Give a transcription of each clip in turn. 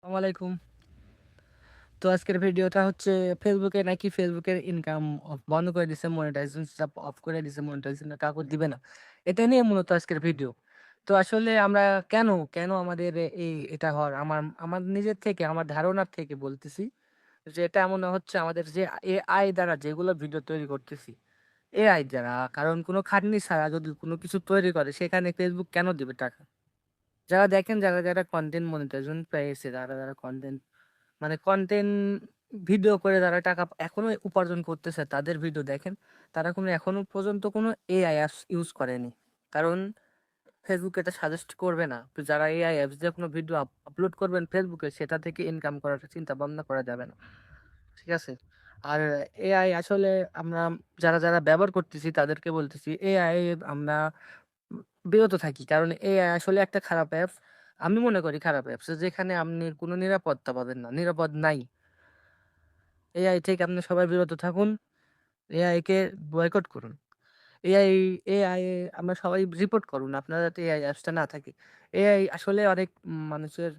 আসসালামু আলাইকুম। তো আজকের ভিডিওটা হচ্ছে ফেসবুকে নাকি ফেসবুকের ইনকাম বন্ধ করে দিছে, মনিটাইজেশন সব অফ করে দিছে, মনিটাইজেশন কাউকে দিবে না। এটা নিয়ে মূলত আজকের ভিডিও। তো আসলে আমরা কেন আমাদের এটা হওয়ার আমার আমার নিজের থেকে আমার ধারণার থেকে বলতেছি যে এটা এমন হচ্ছে আমাদের যে এআই দ্বারা যেগুলো ভিডিও তৈরি করতেছি, এআই দ্বারা কারণ কোনো খাটনি ছাড়া যদি কোনো কিছু তৈরি করে সেখানে ফেসবুক কেন দিবে টাকা? যারা দেখেন যারা কনটেন্ট মনিটাইজেশন পেয়েছে, যারা কনটেন্ট মানে কনটেন্ট ভিডিও করে যারা টাকা এখনো উপার্জন করতেছে তাদের ভিডিও দেখেন, তারা এখনো পর্যন্ত কোনো এআই অ্যাপস ইউজ করেনি। কারণ ফেসবুক এটা সাজেস্ট করবে না। তো যারা এআই অ্যাপস দিয়ে কোনো ভিডিও আপলোড করবেন ফেসবুকে, সেটা থেকে ইনকাম করার চিন্তা ভাবনা করা যাবে না। ঠিক আছে? আর এআই আসলে আমরা যারা ব্যবহার করতেছি তাদেরকে বলতেছি এআই আমরা উম বিরত থাকি। কারণ এআই আসলে একটা খারাপ অ্যাপস। আমি মনে করি খারাপ অ্যাপস যেখানে আপনি কোনো নিরাপত্তা পাবেন না। নিরাপদ নাই। এআই থেকে আপনি সবাই বিরত থাকুন। এআই কে বয়কট করুন। এআই এআই আমরা সবাই রিপোর্ট করুন। আপনার যাতে এআই অ্যাপসটা না থাকে। এআই আসলে অনেক মানুষের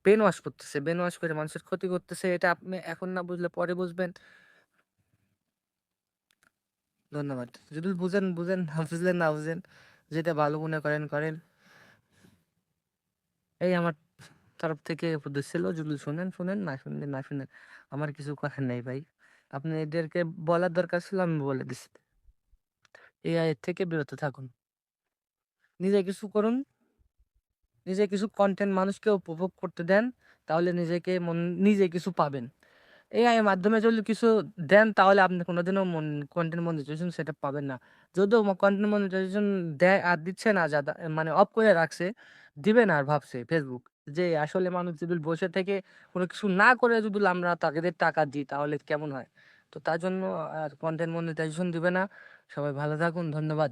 ব্রেন ওয়াশ করতেছে। ব্রেন ওয়াশ করে মানুষের ক্ষতি করতেছে। এটা আপনি এখন না বুঝলে পরে বুঝবেন। ধন্যবাদ। যদি বুঝেন, বুঝেন, না বুঝলে না বুঝেন। যেটা ভালো মনে করেন, করেন। এই আমার তরফ থেকে উপদেশ ছিল। যদি শোনেন, শোনেন, না শুনলে না শুনেন। আমার কিছু করার নাই ভাই। আপনি এদেরকে বলার দরকার ছিল, আমি বলে দিছি। এআই এর থেকে বিরত থাকুন। নিজে কিছু করুন, নিজে কিছু কনটেন্ট মানুষকে উপভোগ করতে দেন, তাহলে নিজে কিছু পাবেন। এআই এর মাধ্যমে যদি কিছু দেন তাহলে আপনি কোনোদিনও কনটেন্ট মনিটাইজেশন সেটা পাবেন না। যদিও কনটেন্ট মনিটাইজেশন দেয় আর দিচ্ছে না যাদা মানে অফ করে রাখছে, দিবে না আর ভাবছে ফেসবুক। যে আসলে মানুষ যদি বসে থেকে কোনো কিছু না করে যদি আমরা তাদের টাকা দিই তাহলে কেমন হয়? তো তার জন্য আর কনটেন্ট মনিটাইজেশন দিবে না। সবাই ভালো থাকুন। ধন্যবাদ।